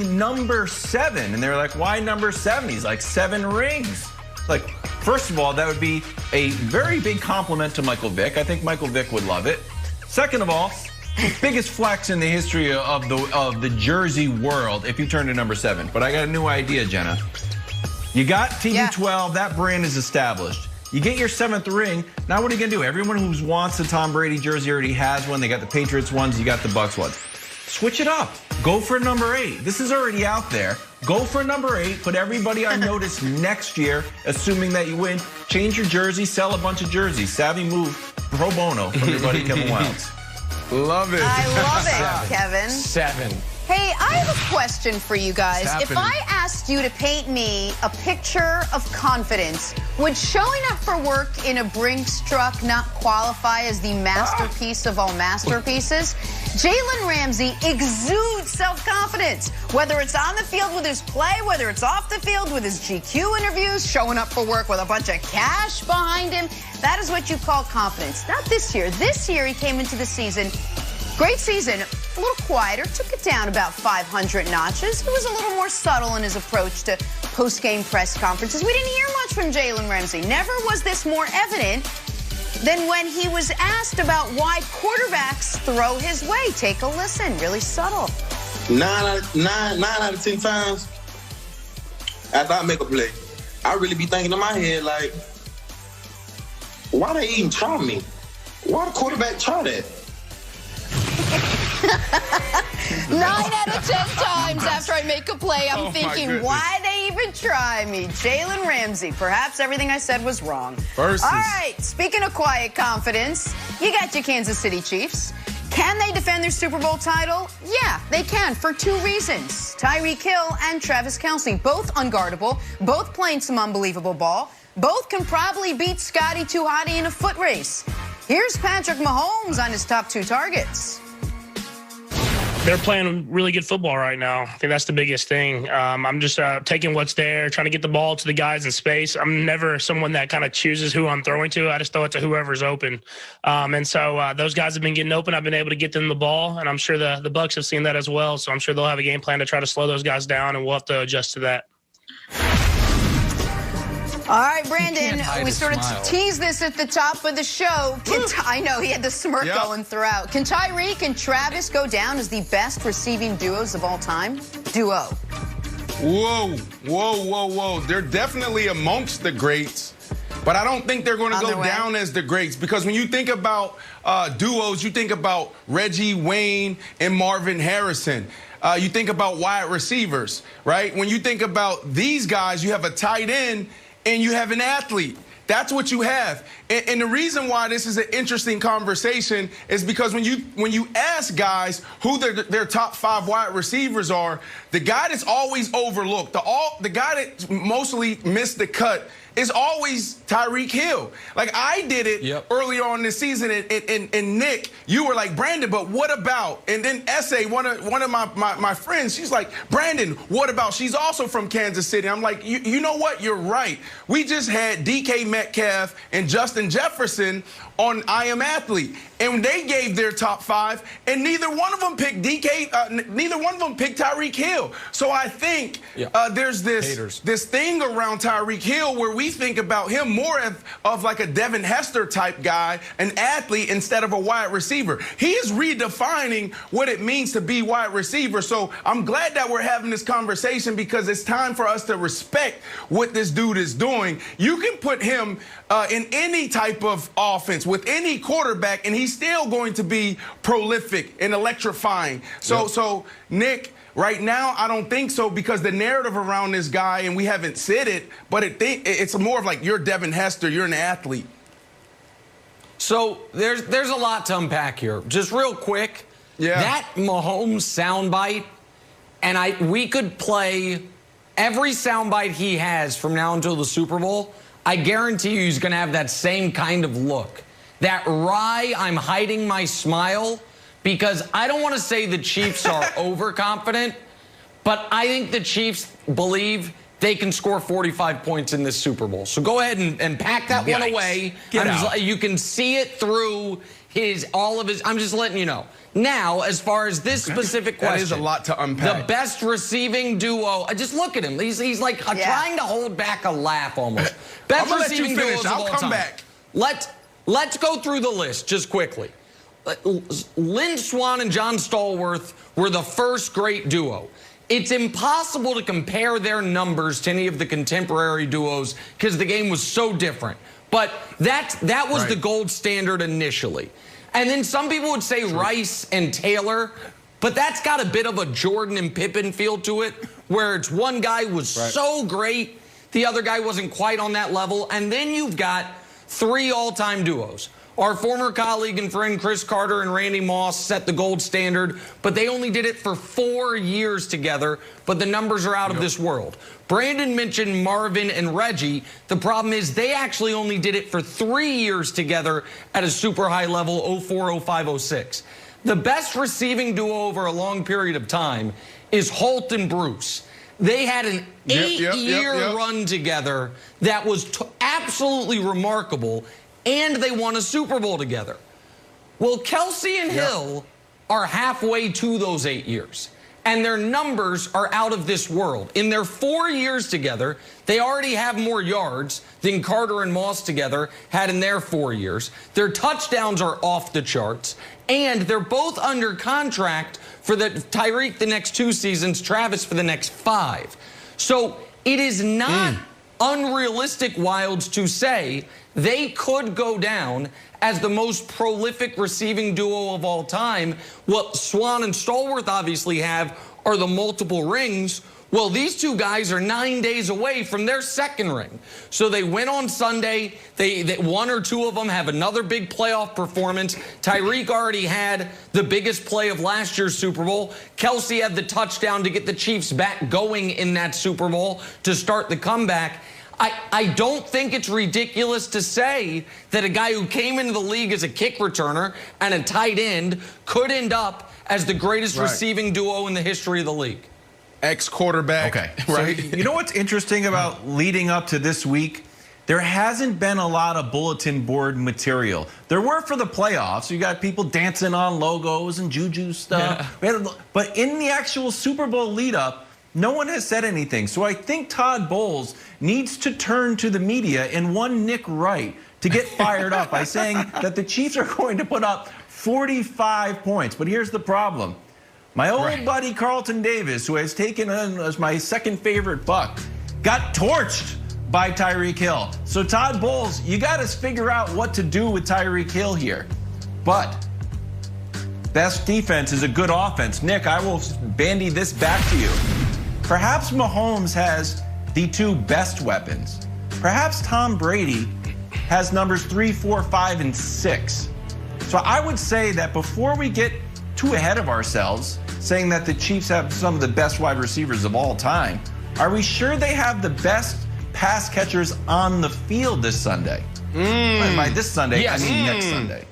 number 7. And they're like, why number 7? He's like, 7 rings. Like, first of all, that would be a very big compliment to Michael Vick. I think Michael Vick would love it. Second of all, biggest flex in the history of the jersey world if you turn to number 7. But I got a new idea, Jenna. You got TB12, that brand is established. You get your 7th ring. Now what are you gonna do? Everyone who wants a Tom Brady jersey already has one. They got the Patriots ones, you got the Bucks ones. Switch it up. Go for number 8. This is already out there. Go for number 8. Put everybody on notice next year, assuming that you win. Change your jersey, sell a bunch of jerseys. Savvy move, pro bono from your buddy Kevin Wilds. Love it. I love it, Kevin. 7. Hey, I have a question for you guys. If I asked you to paint me a picture of confidence, would showing up for work in a Brinks truck not qualify as the masterpiece of all masterpieces? Jalen Ramsey exudes self-confidence, whether it's on the field with his play, whether it's off the field with his GQ interviews, showing up for work with a bunch of cash behind him. That is what you call confidence. Not this year. This year he came into the season, great season, a little quieter, took it down about 500 notches. He was a little more subtle in his approach to post-game press conferences. We didn't hear much from Jalen Ramsey. Never was this more evident than when he was asked about why quarterbacks throw his way. Take a listen, really subtle. 9 out of 10 times, after I make a play, I really be thinking in my head, like, why they even try me? Why the quarterback try that? 9 out of 10 times after I make a play, I'm thinking, why they even try me? Jalen Ramsey, perhaps everything I said was wrong. Versus. All right, speaking of quiet confidence, you got your Kansas City Chiefs. Can they defend their Super Bowl title? Yeah, they can for 2 reasons. Tyreek Hill and Travis Kelce, both unguardable, both playing some unbelievable ball. Both can probably beat Scotty Too Hotty in a foot race. Here's Patrick Mahomes on his top 2 targets. They're playing really good football right now. I think that's the biggest thing. I'm just taking what's there, trying to get the ball to the guys in space. I'm never someone that kind of chooses who I'm throwing to. I just throw it to whoever's open. And so those guys have been getting open. I've been able to get them the ball, and I'm sure the Bucs have seen that as well. So I'm sure they'll have a game plan to try to slow those guys down, and we'll have to adjust to that. All right, Brandon, we sort of teased this at the top of the show. I know, he had the smirk going throughout. Can Tyreek and Travis go down as the best receiving duos of all time? Duo. Whoa, whoa, whoa, whoa. They're definitely amongst the greats, but I don't think they're going to go down as the greats, because when you think about duos, you think about Reggie Wayne and Marvin Harrison. You think about wide receivers, right? When you think about these guys, you have a tight end and you have an athlete. That's what you have. And the reason why this is an interesting conversation is because when you ask guys who their top 5 wide receivers are, the guy that's always overlooked, the guy that mostly missed the cut is always Tyreek Hill. Like, I did it early on this season, and Nick, you were like, Brandon, but what about? And then Essay, one of my friends, she's like, Brandon, what about? She's also from Kansas City. I'm like, you know what? You're right. We just had DK Metcalf and Justin Jefferson on I Am Athlete, and they gave their top 5, and neither one of them picked neither one of them picked Tyreek Hill. So I think there's this thing around Tyreek Hill where we think about him more of like a Devin Hester type guy, an athlete, instead of a wide receiver. He is redefining what it means to be wide receiver. So I'm glad that we're having this conversation, because it's time for us to respect what this dude is doing. You can put him in any type of offense with any quarterback, and he's still going to be prolific and electrifying. So Nick, right now, I don't think so, because the narrative around this guy, and we haven't said it, but it's more of like, you're Devin Hester, you're an athlete. So there's a lot to unpack here. Just real quick, that Mahomes soundbite, and we could play every soundbite he has from now until the Super Bowl. I guarantee you he's going to have that same kind of look. That wry, I'm hiding my smile, because I don't want to say the Chiefs are overconfident, but I think the Chiefs believe they can score 45 points in this Super Bowl. So go ahead and pack that one away. You can see it through I'm just letting you know. Now, as far as this specific question. That is a lot to unpack. The best receiving duo. Just look at him. He's like trying to hold back a laugh almost. Best receiving duos of all time. I'll come back. Let's go through the list just quickly. Lynn Swann and John Stallworth were the first great duo. It's impossible to compare their numbers to any of the contemporary duos because the game was so different. But that was the gold standard initially. And then some people would say Rice and Taylor, but that's got a bit of a Jordan and Pippen feel to it, where it's one guy was so great, the other guy wasn't quite on that level. And then you've got 3 all-time duos. Our former colleague and friend Chris Carter and Randy Moss set the gold standard, but they only did it for 4 years together, but the numbers are out of this world. Brandon mentioned Marvin and Reggie. The problem is they actually only did it for 3 years together at a super high level, 04, 05, 06. The best receiving duo over a long period of time is Holt and Bruce. They had an 8-year run together that was absolutely remarkable, and they won a Super Bowl together. Well, Kelce and Hill are halfway to those 8 years, and their numbers are out of this world. In their 4 years together, they already have more yards than Carter and Moss together had in their 4 years. Their touchdowns are off the charts, and they're both under contract for Tyreek the next 2 seasons, Travis for the next 5. So it is not unrealistic, Wilds, to say they could go down as the most prolific receiving duo of all time. What Swann and Stallworth obviously have are the multiple rings. Well, these 2 guys are 9 days away from their 2nd ring. So they win on Sunday. They 1 or 2 of them have another big playoff performance. Tyreek already had the biggest play of last year's Super Bowl. Kelce had the touchdown to get the Chiefs back going in that Super Bowl to start the comeback. I don't think it's ridiculous to say that a guy who came into the league as a kick returner and a tight end could end up as the greatest receiving duo in the history of the league. Ex-quarterback. Okay. Right. So, you know what's interesting about leading up to this week? There hasn't been a lot of bulletin board material. There were for the playoffs. You got people dancing on logos and juju stuff. Yeah. But in the actual Super Bowl lead up, no one has said anything. So I think Todd Bowles needs to turn to the media and one Nick Wright to get fired up by saying that the Chiefs are going to put up 45 points. But here's the problem. My old buddy Carlton Davis, who has taken on as my 2nd favorite Buck, got torched by Tyreek Hill. So Todd Bowles, you got to figure out what to do with Tyreek Hill here. But best defense is a good offense. Nick, I will bandy this back to you. Perhaps Mahomes has the 2 best weapons. Perhaps Tom Brady has numbers 3, 4, 5, and 6. So I would say that before we get too ahead of ourselves, saying that the Chiefs have some of the best wide receivers of all time, are we sure they have the best pass catchers on the field this Sunday? And by this Sunday, I mean next Sunday.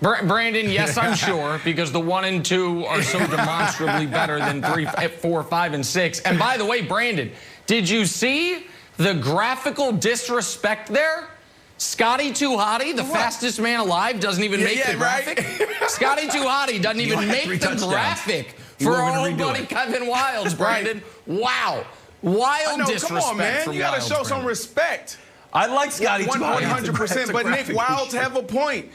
Brandon, yes, I'm sure, because the 1 and 2 are so demonstrably better than 3, 4, 5, and 6. And by the way, Brandon, did you see the graphical disrespect there? Scotty Too Hotty, the fastest man alive, doesn't even make the graphic. Scotty Too Hotty doesn't even make the graphic for our old buddy Kevin Wilds, Brandon. Wow. Wild disrespect. Come on, man. You got to show some respect. I like Scotty Too Hotty. 100%, but Nick, Wilds have a point.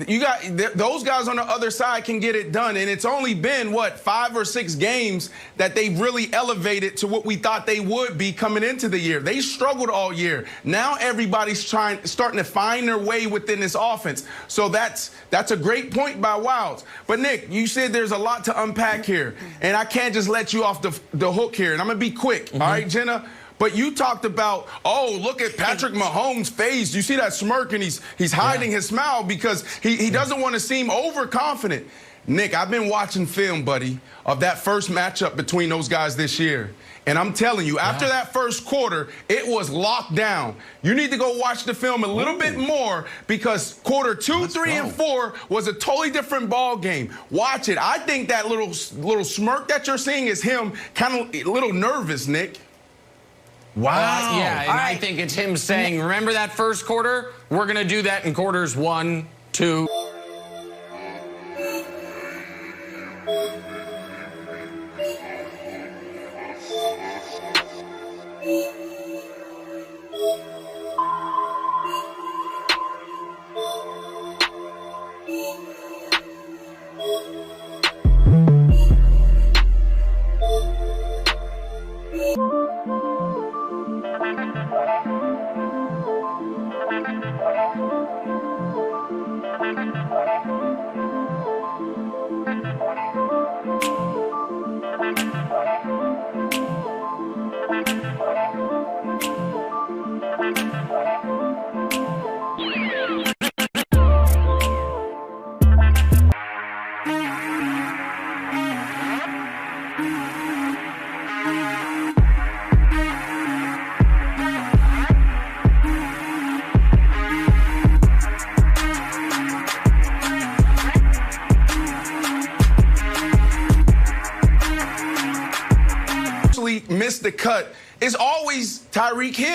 You got those guys on the other side can get it done, and it's only been what 5 or 6 games that they've really elevated to what we thought they would be coming into the year. They struggled all year. Now everybody's starting to find their way within this offense. So that's a great point by Wilds. But Nick, you said there's a lot to unpack here, and I can't just let you off the hook here. And I'm gonna be quick. All right, Jenna. But you talked about, oh, look at Patrick Mahomes' face. You see that smirk, and he's hiding his smile because he doesn't want to seem overconfident. Nick, I've been watching film, buddy, of that first matchup between those guys this year. And I'm telling you, after that first quarter, it was locked down. You need to go watch the film a little bit more because quarter 2, 3, and 4 was a totally different ball game. Watch it. I think that little smirk that you're seeing is him kind of a little nervous, Nick. Wow. Yeah, and I think it's him saying, remember that first quarter? We're going to do that in quarters 1, 2. Missed the cut. It's always Tyreek Hill.